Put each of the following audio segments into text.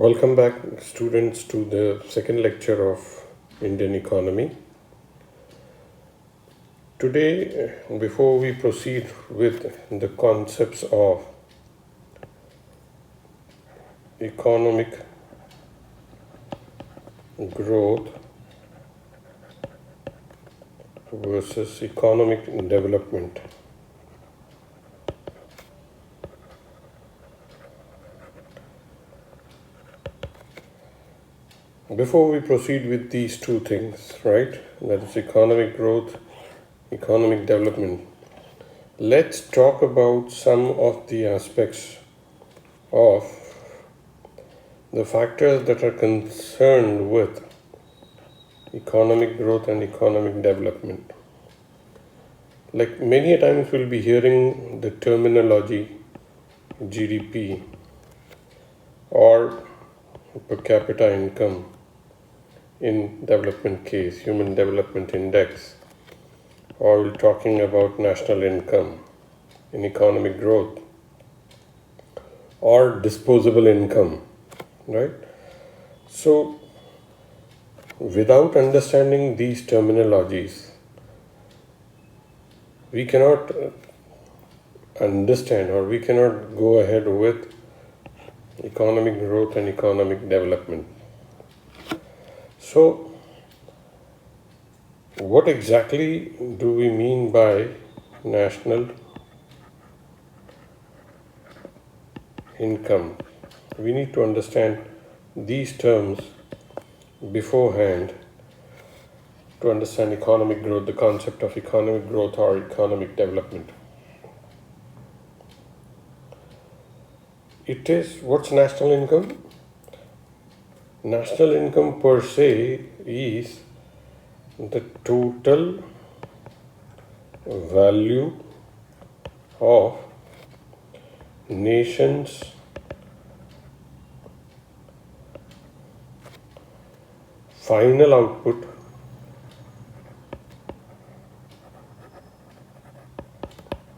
Welcome back, students, to the second lecture of Indian economy. Today, before we proceed with the concepts of economic growth versus economic development, before we proceed with these two things, right, that is economic growth, economic development, let's talk about some of the aspects of the factors that are concerned with economic growth and economic development. Like many a times we'll be hearing the terminology GDP or per capita income in development case, human development index, or we're talking about national income in economic growth or disposable income, right? So without understanding these terminologies, we cannot understand or we cannot go ahead with economic growth and economic development. So, what exactly do we mean by national income? We need to understand these terms beforehand to understand economic growth, the concept of economic growth or economic development. It is, what's national income? National income per se is the total value of nation's final output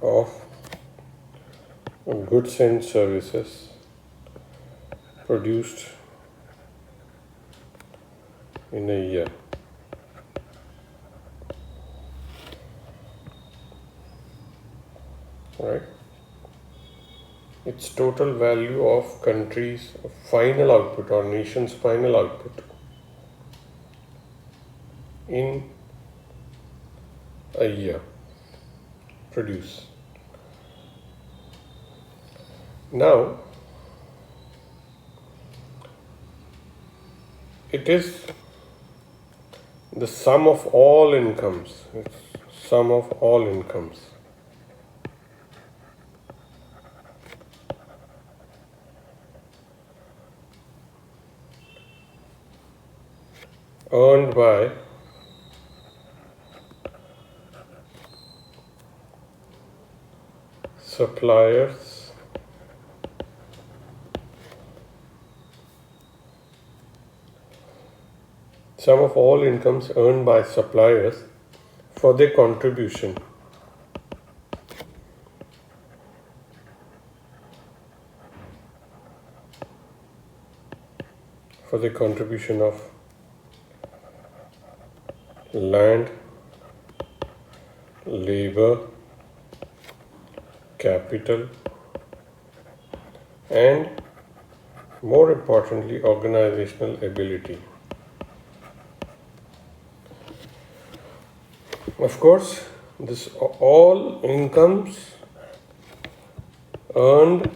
of goods and services produced in a year. Right? It's total value of country's final output or nation's final output in a year produce. Now, it is the sum of all incomes. It's sum of all incomes. Earned by suppliers sum of all incomes earned by suppliers for their contribution of land, labor, capital, and more importantly, organizational ability. Of course, this all incomes earned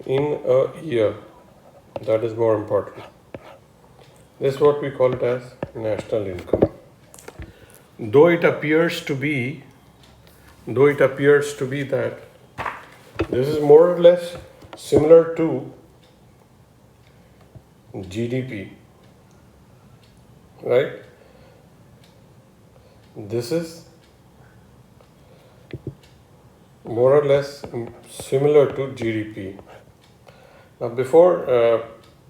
in a year, that is more important. This is what we call it as national income. Though it appears to be that this is more or less similar to GDP, right? This is more or less similar to GDP. Now, before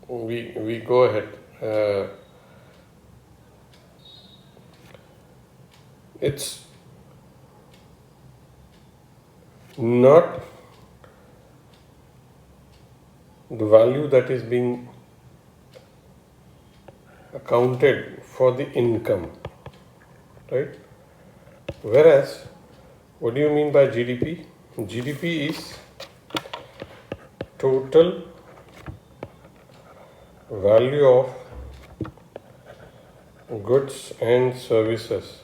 we go ahead, it's not the value that is being accounted for the income, right? Whereas, what do you mean by GDP? GDP is total value of goods and services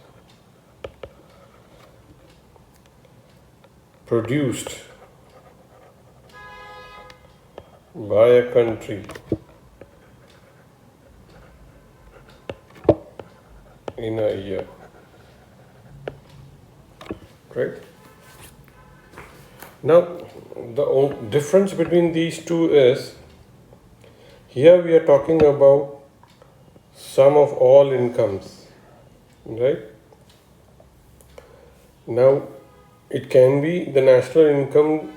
produced by a country in a year, right? Now, the difference between these two is, here we are talking about sum of all incomes, right? Now, it can be the national income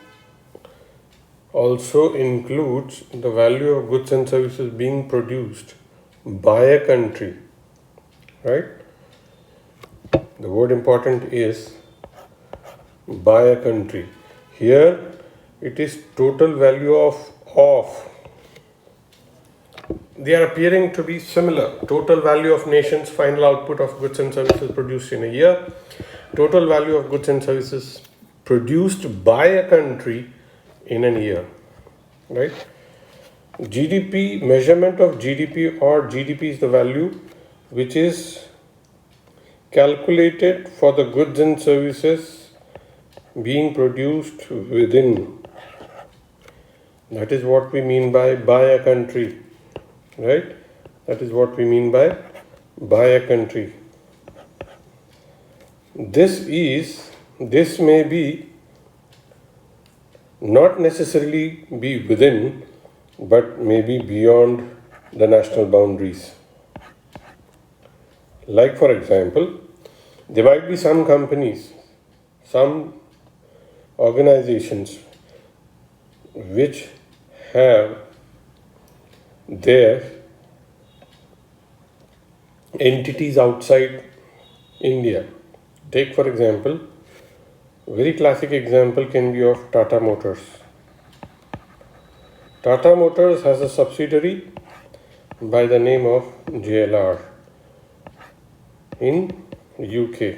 also includes the value of goods and services being produced by a country, right? The word important is by a country. Here it is total value of. They are appearing to be similar. Total value of nation's final output of goods and services produced in a year. Total value of goods and services produced by a country in a year, right? GDP, measurement of GDP, or GDP is the value which is calculated for the goods and services being produced within. That is what we mean by a country, right? That is what we mean by a country. This may be not necessarily be within, but maybe beyond the national boundaries. Like, for example, there might be some companies, some organizations which have their entities outside India. Take, for example, very classic example can be of Tata Motors. Tata Motors has a subsidiary by the name of JLR in UK.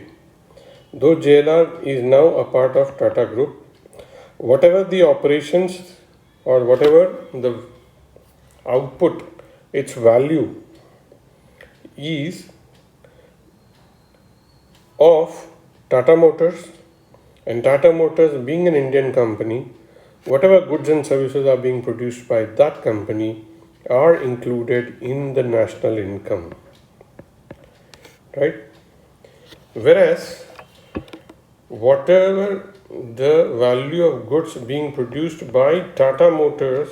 Though JLR is now a part of Tata Group, whatever the operations or whatever the output, its value is of Tata Motors, and Tata Motors being an Indian company, whatever goods and services are being produced by that company are included in the national income, right? Whereas whatever the value of goods being produced by Tata Motors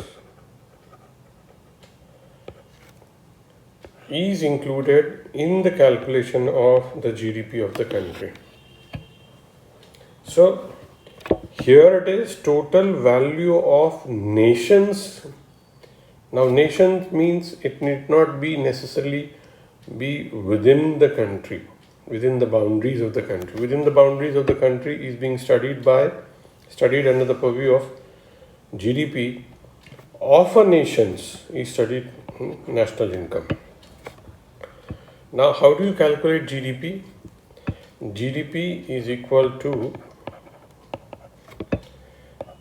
is included in the calculation of the GDP of the country. So here it is total value of nations. Now, nations means it need not be necessarily be within the country, within the boundaries of the country. Within the boundaries of the country is being studied under the purview of GDP of a nations is studied national income. Now, how do you calculate GDP? GDP is equal to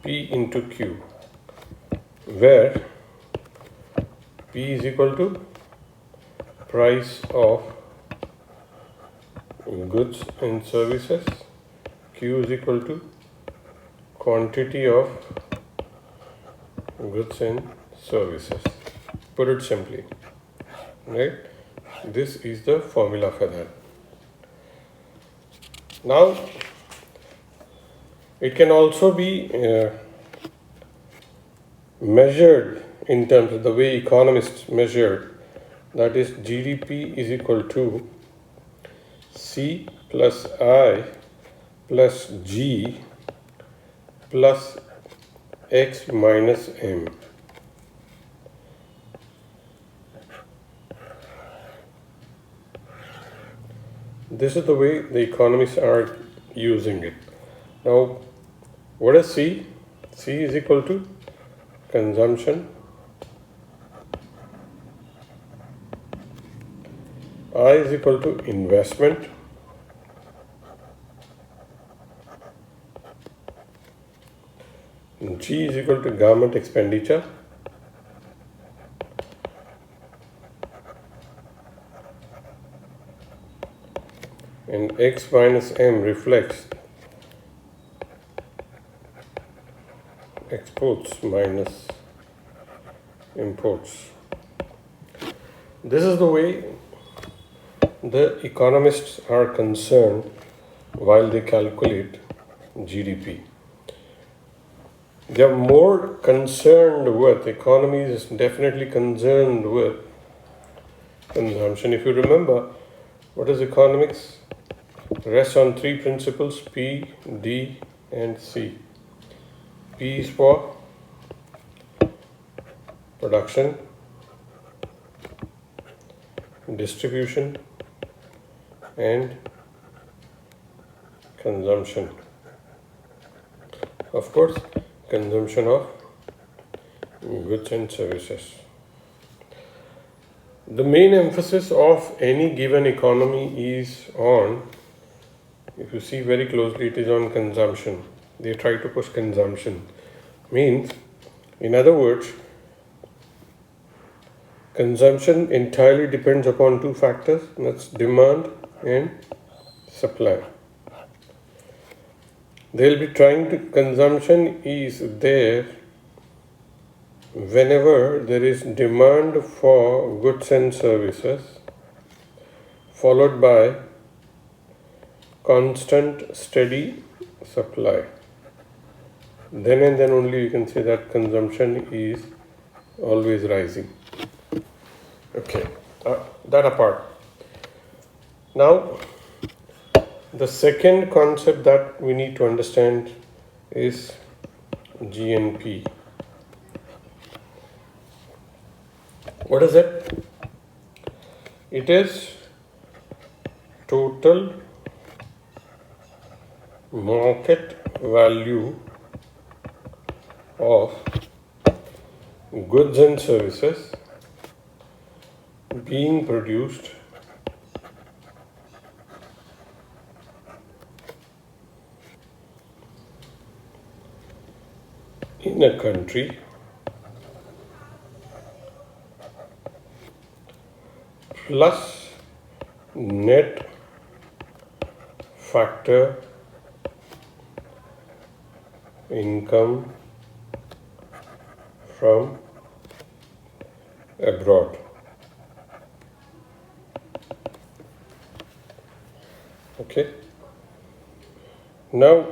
P into Q, where P is equal to price of goods and services, Q is equal to quantity of goods and services. Put it simply, right? This is the formula for that. Now, it can also be measured in terms of the way economists measure, that is GDP is equal to C plus I plus G plus X minus M. This is the way the economists are using it. Now, what is C? C is equal to consumption I is equal to investment, G is equal to government expenditure, and X minus M reflects exports minus imports. This is the way the economists are concerned while they calculate GDP. They are more concerned with, economy is definitely concerned with consumption. If you remember, what is economics? Rests on three principles: P, D, and C. P is for production, distribution, and consumption. Of course, consumption of goods and services. The main emphasis of any given economy is on, if you see very closely, it is on consumption. They try to push consumption. Means, in other words, consumption entirely depends upon two factors, that's demand and supply. They'll be trying to, consumption is there whenever there is demand for goods and services, followed by constant, steady supply. Then and then only you can say that consumption is always rising. Okay, that apart. Now, the second concept that we need to understand is GNP. What is it? It is total market value of goods and services being produced in a country plus net factor income from abroad. Okay. Now,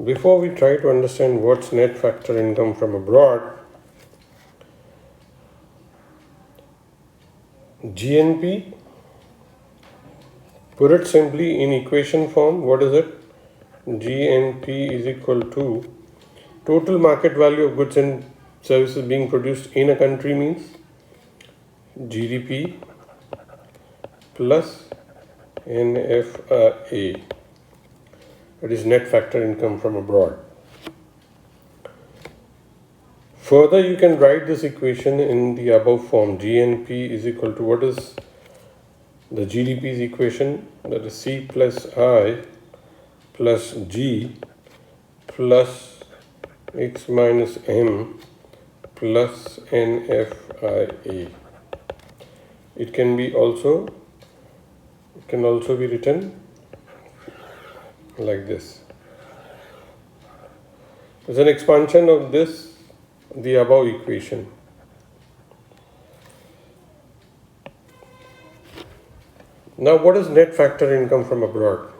before we try to understand what's net factor income from abroad, GNP, put it simply in equation form, what is it? GNP is equal to total market value of goods and services being produced in a country, means GDP plus NFRA, that is net factor income from abroad. Further, you can write this equation in the above form. GNP is equal to, what is the GDP's equation? That is C plus I plus G plus X minus M plus NFIA. It can also be written like this. It's an expansion of this, the above equation. Now, what is net factor income from abroad?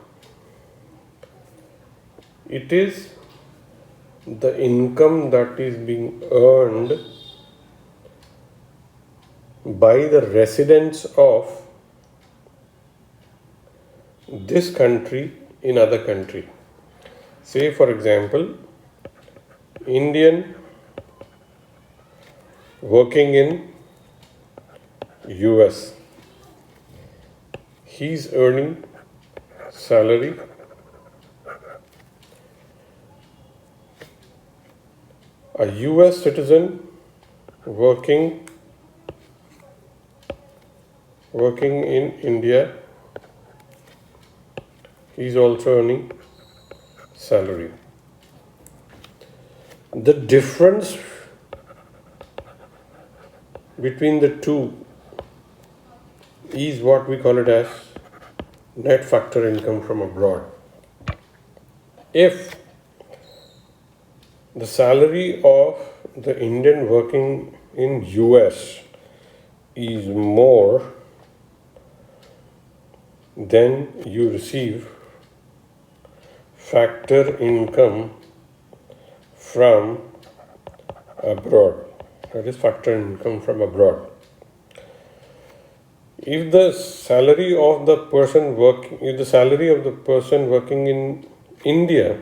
It is the income that is being earned by the residents of this country in other country. Say, for example, Indian working in US. He's earning salary a US citizen working working in India, he is also earning salary. The difference between the two is what we call it as net factor income from abroad. If the salary of the Indian working in US is more than you receive factor income from abroad. That is factor income from abroad. If the salary of the person working in India,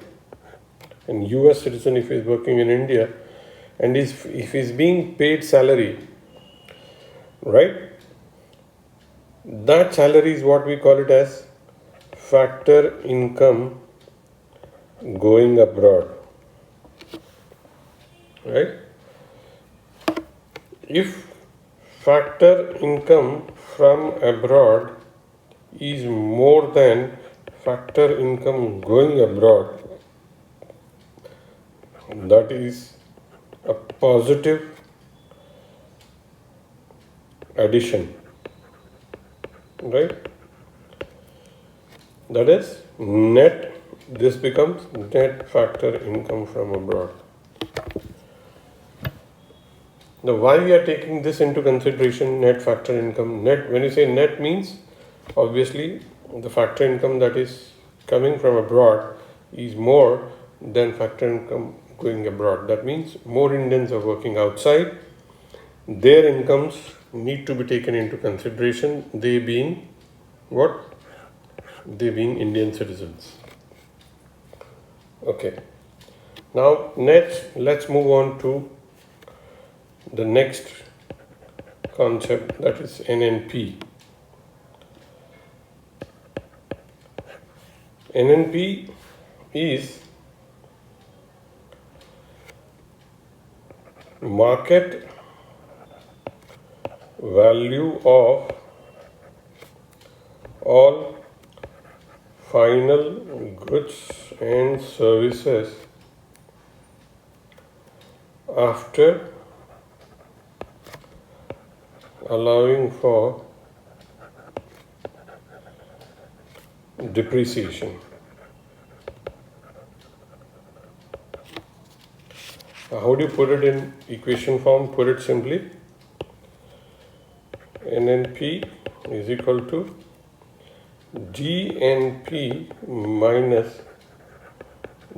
and US citizen if he is working in India, and if he is being paid salary, right? That salary is what we call it as factor income going abroad, right? If factor income from abroad is more than factor income going abroad, that is a positive addition, right? That is net, this becomes net factor income from abroad. Now, why we are taking this into consideration, net factor income? Net, when you say net, means obviously the factor income that is coming from abroad is more than factor income going abroad. That means more Indians are working outside. Their incomes need to be taken into consideration, they being what? They being Indian citizens. Okay. Now let's move on to the next concept, that is NNP. NNP is market value of all final goods and services after allowing for depreciation. How do you put it in equation form? Put it simply, NNP is equal to GNP minus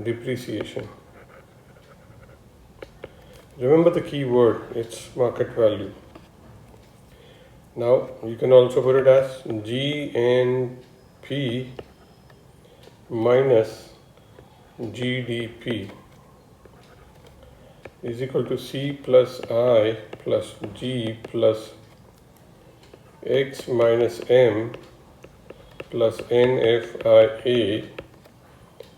depreciation. Remember the key word, it's market value. Now you can also put it as GNP minus GDP is equal to C plus I plus G plus X minus M plus NFIA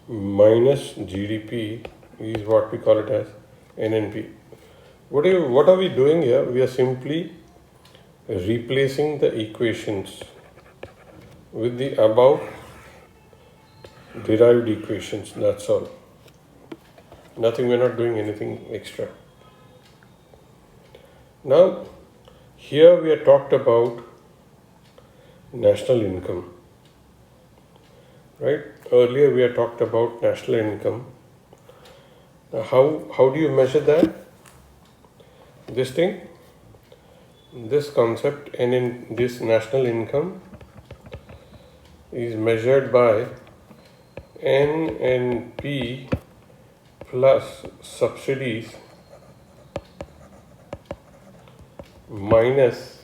minus GDP is what we call it as NNP. What are we doing here? We are simply replacing the equations with the above derived equations, that's all. Nothing, we're not doing anything extra. Now, here we are talked about national income, right? Earlier we had talked about national income. Now, how do you measure that? This thing, this concept, and in this national income is measured by NNP plus subsidies minus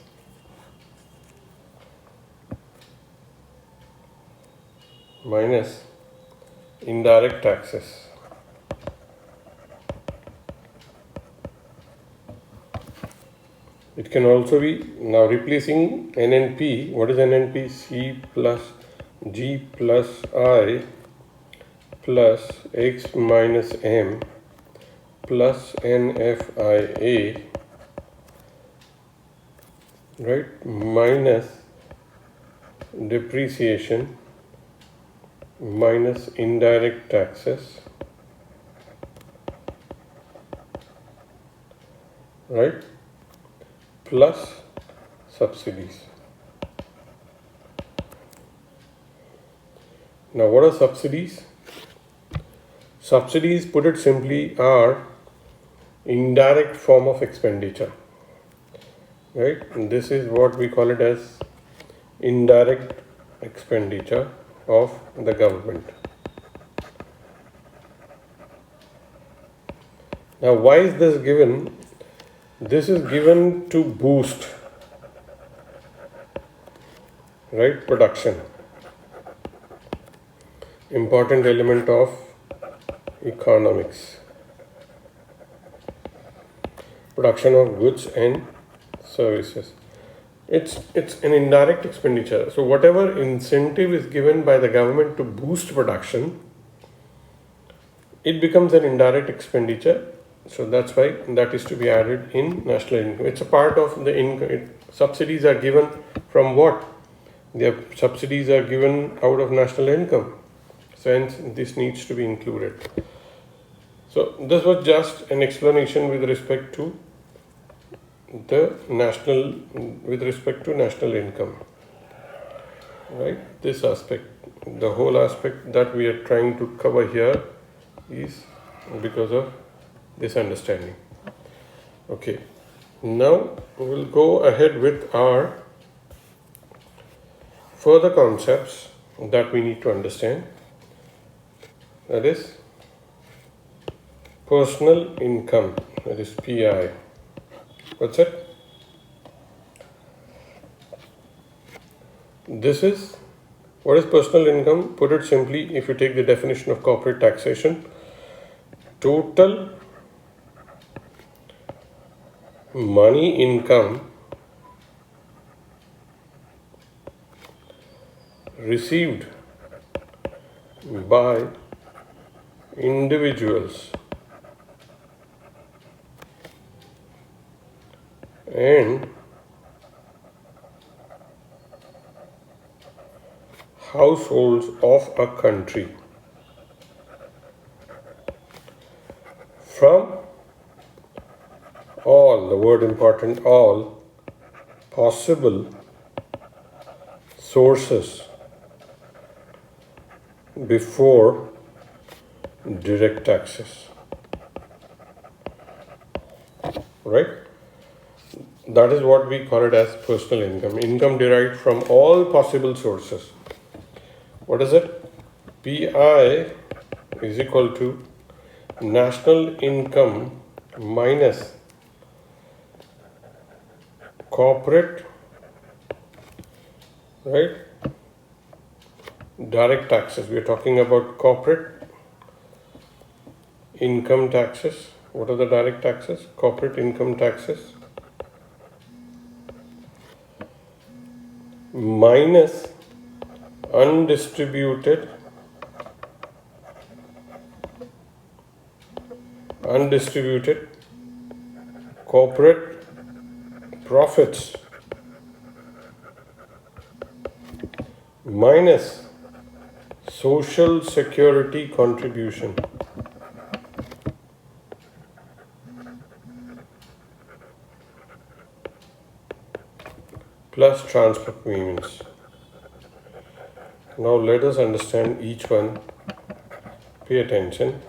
indirect taxes. It can also be, now replacing NNP, what is NNP? C plus G plus I plus X minus M plus NFIA, right, minus depreciation minus indirect taxes, right, plus subsidies. Now, what are subsidies? Subsidies, put it simply, are indirect form of expenditure, right? And this is what we call it as indirect expenditure of the government. Now, why is this given? This is given to boost, right, production. Important element of economics. Production of goods and services. It's an indirect expenditure. So whatever incentive is given by the government to boost production, it becomes an indirect expenditure. So that's why that is to be added in national income. It's a part of the income. Subsidies are given from what? The subsidies are given out of national income. So hence this needs to be included. So this was just an explanation with respect to national income, right? This aspect, the whole aspect that we are trying to cover here is because of this understanding. Okay, now we'll go ahead with our further concepts that we need to understand. That is personal income, that is PI. What's it? This is, what is personal income? Put it simply, if you take the definition of corporate taxation, total money income received by individuals and households of a country from all, the word important, all possible sources before direct taxes, right? That is what we call it as personal income. Income derived from all possible sources. What is it? PI is equal to national income minus corporate, right, direct taxes. We are talking about corporate income taxes. What are the direct taxes? Corporate income taxes minus undistributed corporate profits minus social security contribution plus transport payments. Now let us understand each one. Pay attention.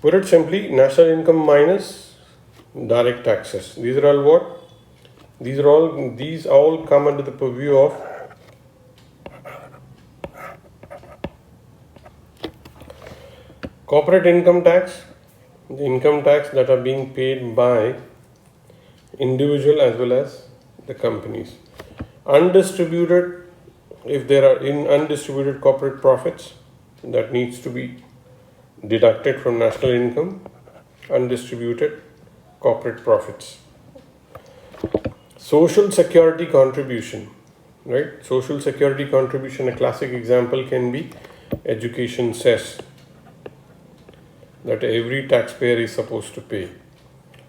Put it simply, national income minus direct taxes. These are all what? These all come under the purview of corporate income tax, the income tax that are being paid by individual as well as the companies. Undistributed, if there are undistributed corporate profits, that needs to be deducted from national income. Undistributed corporate profits. Social security contribution, right? Social security contribution, a classic example can be education cess that every taxpayer is supposed to pay,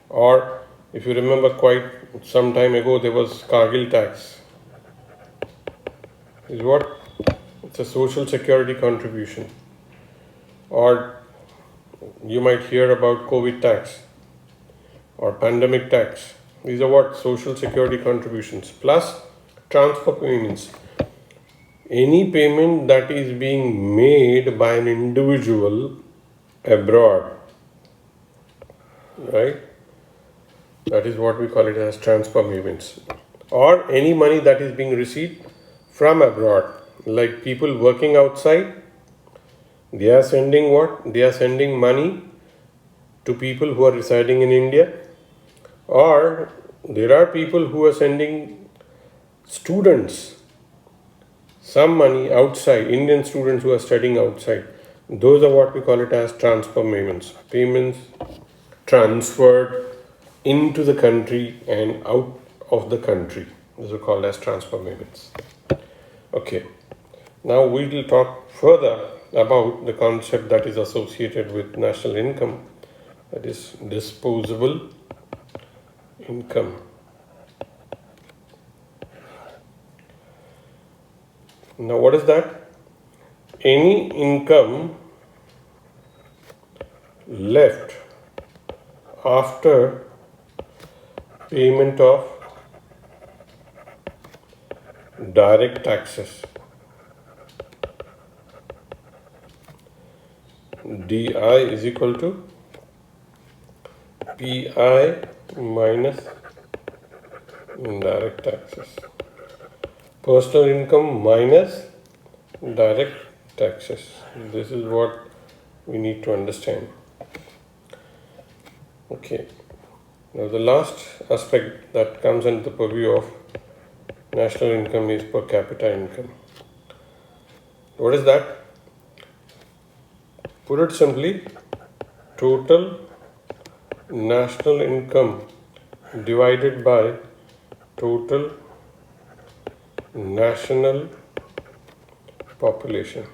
or If you remember, quite some time ago, there was Kargil tax. Is what? It's a social security contribution. Or you might hear about COVID tax or pandemic tax. These are what? Social security contributions plus transfer payments. Any payment that is being made by an individual abroad, right? That is what we call it as transfer payments. Or any money that is being received from abroad, like people working outside, they are sending what? They are sending money to people who are residing in India, or there are people who are sending students some money outside, Indian students who are studying outside. Those are what we call it as transfer payments. Payments transferred into the country and out of the country. Those are called as transfer payments. Okay. Now we will talk further about the concept that is associated with national income, that is disposable income. Now what is that? Any income left after payment of direct taxes. DI is equal to PI minus indirect taxes. Personal income minus direct taxes. This is what we need to understand. Okay. Now the last aspect that comes under the purview of national income is per capita income. What is that? Put it simply, total national income divided by total national population.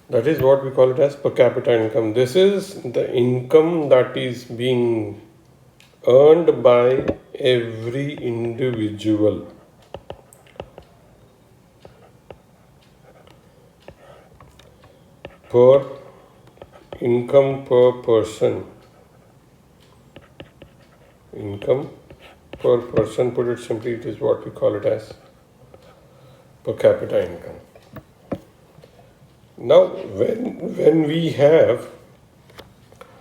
That is what we call it as per capita income. This is the income that is being earned by every individual. Per income per person. Income per person, put it simply, it is what we call it as per capita income. Now, when we have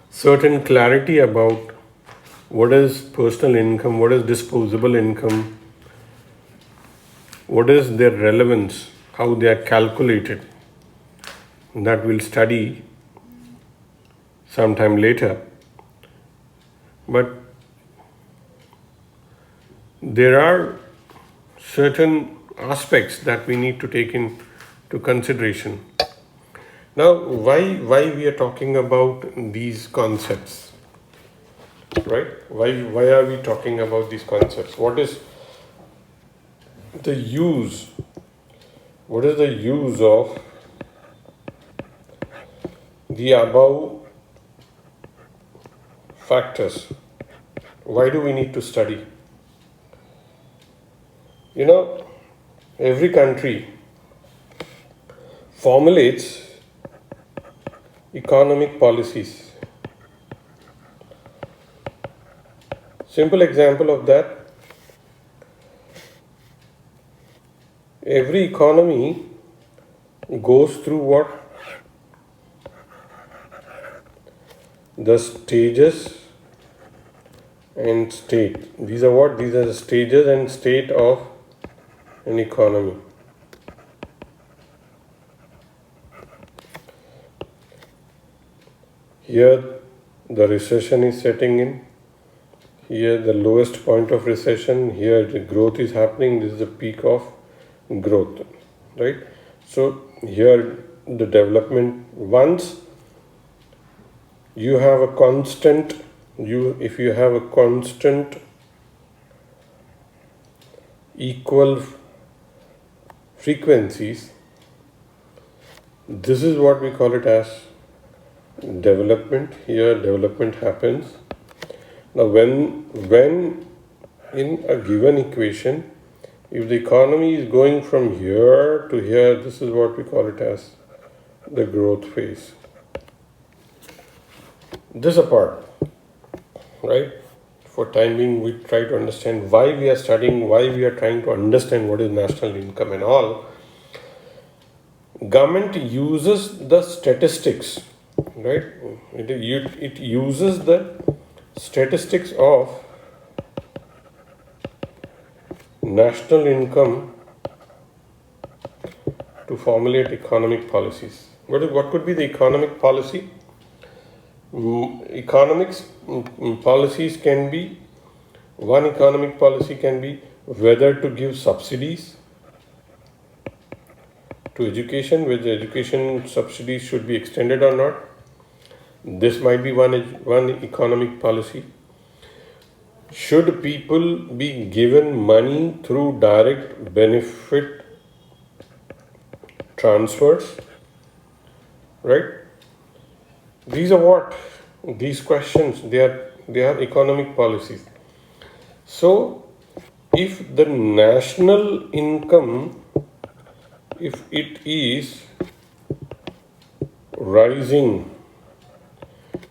certain clarity about what is personal income, what is disposable income, what is their relevance, how they are calculated, that we'll study sometime later. But there are certain aspects that we need to take into consideration. Now, why we are talking about these concepts, right? Why are we talking about these concepts? What is the use? What is the use of the above factors? Why do we need to study? You know, every country formulates economic policies. Simple example of that, every economy goes through what? The stages and state. These are what? These are the stages and state of an economy. Here the recession is setting in. Here the lowest point of recession. Here the growth is happening. This is the peak of growth, right? So here the development, once you have a constant, if you have a constant equal frequencies, this is what we call it as development. Here development happens. Now when in a given equation, if the economy is going from here to here, this is what we call it as the growth phase. This apart, right? For time being, we try to understand why we are studying, why we are trying to understand what is national income and all. Government uses the statistics, right? It uses the statistics of national income to formulate economic policies. What could be the economic policy? Policies can be, one economic policy can be whether to give subsidies to education, whether education subsidies should be extended or not. This might be one economic policy. Should people be given money through direct benefit transfers? Right? These are what? These questions, they are economic policies. So, if the national income, if it is rising,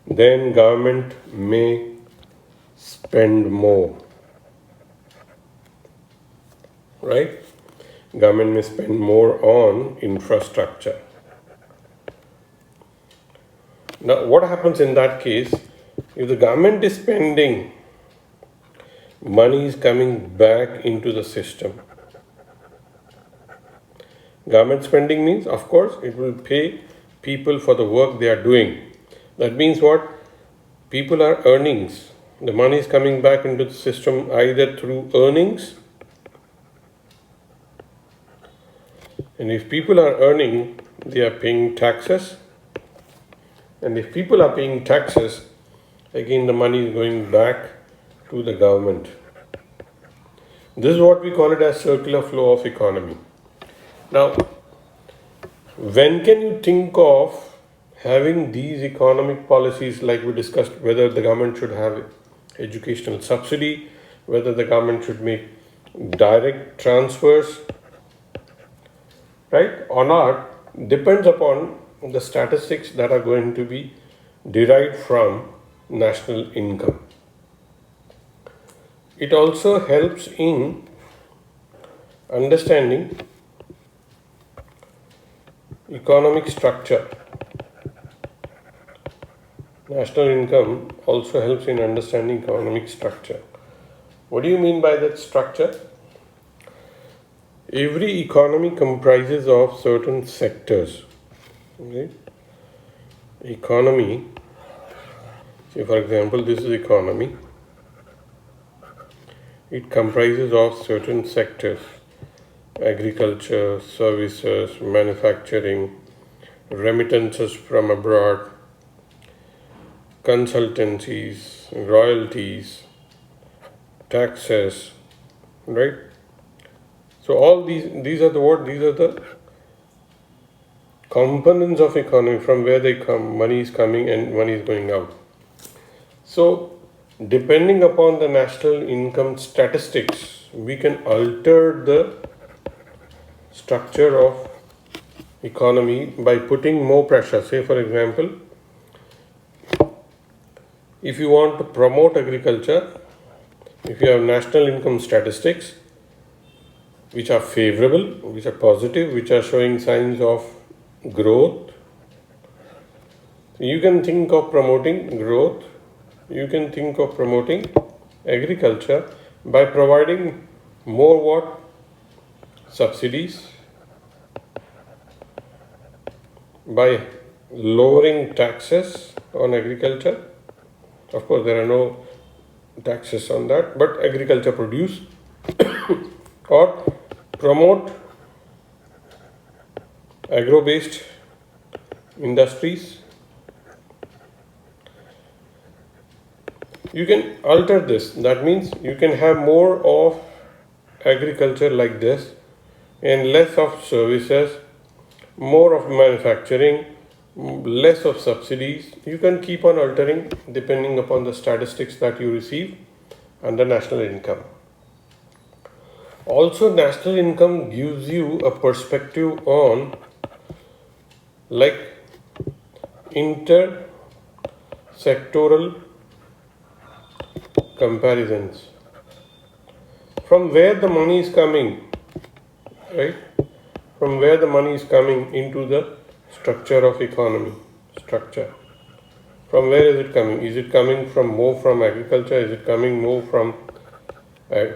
then government may spend more. Right? Government may spend more on infrastructure. Now, what happens in that case? If the government is spending, money is coming back into the system. Government spending means, of course, it will pay people for the work they are doing. That means what? People are earnings. The money is coming back into the system either through earnings, and if people are earning, they are paying taxes. And if people are paying taxes, again the money is going back to the government. This is what we call it as circular flow of economy. Now, when can you think of having these economic policies, like we discussed, whether the government should have educational subsidy, whether the government should make direct transfers, right, or not, depends upon the statistics that are going to be derived from national income. It also helps in understanding economic structure. National income also helps in understanding economic structure. What do you mean by that structure? Every economy comprises of certain sectors. Okay? Economy, say for example, this is economy. It comprises of certain sectors: agriculture, services, manufacturing, remittances from abroad, consultancies, royalties, taxes, right? So all these are the components of economy, from where they come, money is coming and money is going out. So depending upon the national income statistics, we can alter the structure of economy by putting more pressure. Say for example, if you want to promote agriculture, if you have national income statistics which are favorable, which are positive, which are showing signs of growth, you can think of promoting growth, you can think of promoting agriculture by providing more what? Subsidies, by lowering taxes on agriculture. Of course, there are no taxes on that, but agriculture produce or promote agro-based industries. You can alter this. That means you can have more of agriculture like this and less of services, more of manufacturing, less of subsidies. You can keep on altering depending upon the statistics that you receive under national income. Also, national income gives you a perspective on like inter-sectoral comparisons. From where the money is coming, right? From where the money is coming into the structure of economy, structure. From where is it coming? Is it coming from more from agriculture? Is it coming more from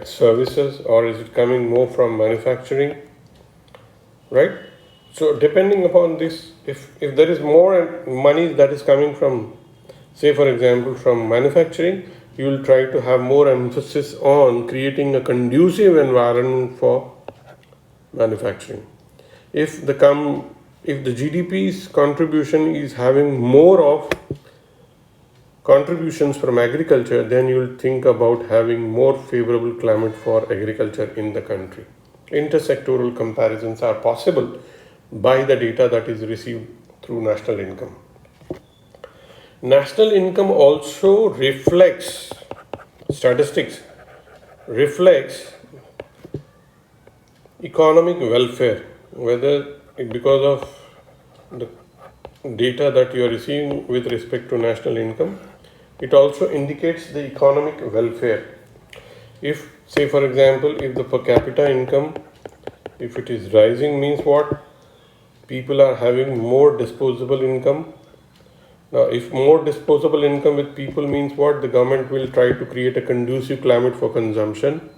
services, or is it coming more from manufacturing? Right? So depending upon this, if there is more money that is coming from, say for example, from manufacturing, you will try to have more emphasis on creating a conducive environment for manufacturing. If the GDP's contribution is having more of contributions from agriculture, then you will think about having more favorable climate for agriculture in the country. Intersectoral comparisons are possible by the data that is received through national income. National income also reflects, statistics reflects economic welfare, whether because of the data that you are receiving with respect to national income, it also indicates the economic welfare. If, say for example, if the per capita income, if it is rising, means what? People are having more disposable income. Now, if more disposable income with people means what? The government will try to create a conducive climate for consumption.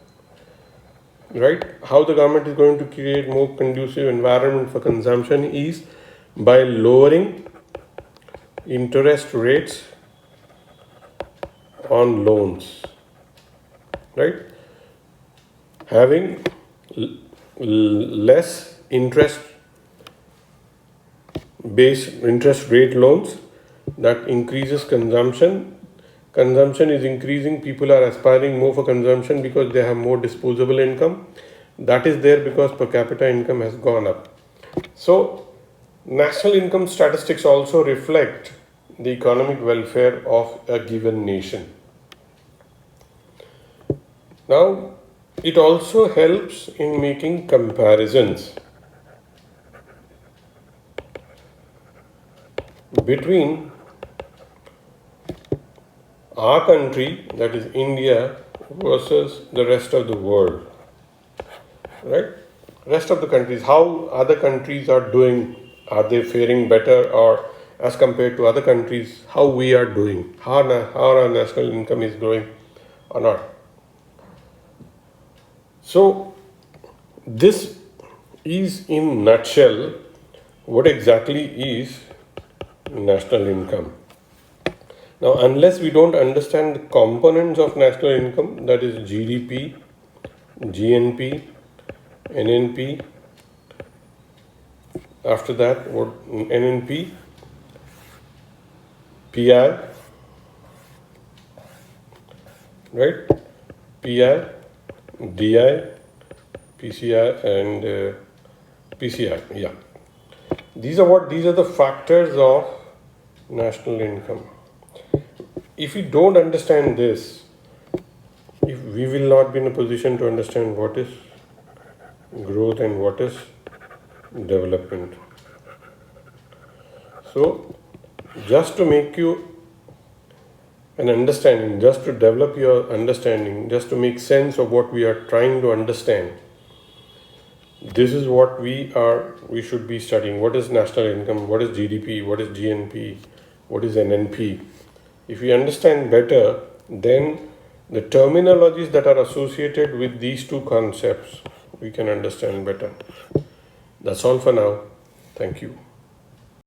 Right? How the government is going to create more conducive environment for consumption is by lowering interest rates on loans. Right? Having less interest rate loans, that increases consumption. Consumption is increasing, people are aspiring more for consumption because they have more disposable income. That is there because per capita income has gone up. So national income statistics also reflect the economic welfare of a given nation. Now, it also helps in making comparisons between our country, that is India, versus the rest of the world. Right? Rest of the countries, how other countries are doing, are they faring better, or as compared to other countries, how we are doing, how our national income is growing or not. So this is in nutshell what exactly is national income. Now, unless we don't understand the components of national income, that is GDP, GNP, NNP, after that what NNP, PI, right? PI, DI, PCI and PCI, yeah. These are the factors of national income. If we don't understand this, if we will not be in a position to understand what is growth and what is development. So, just to make you an understanding, just to develop your understanding, just to make sense of what we are trying to understand, this is what we should be studying. What is national income? What is GDP? What is GNP? What is NNP? If we understand better, then the terminologies that are associated with these two concepts, we can understand better. That's all for now. Thank you.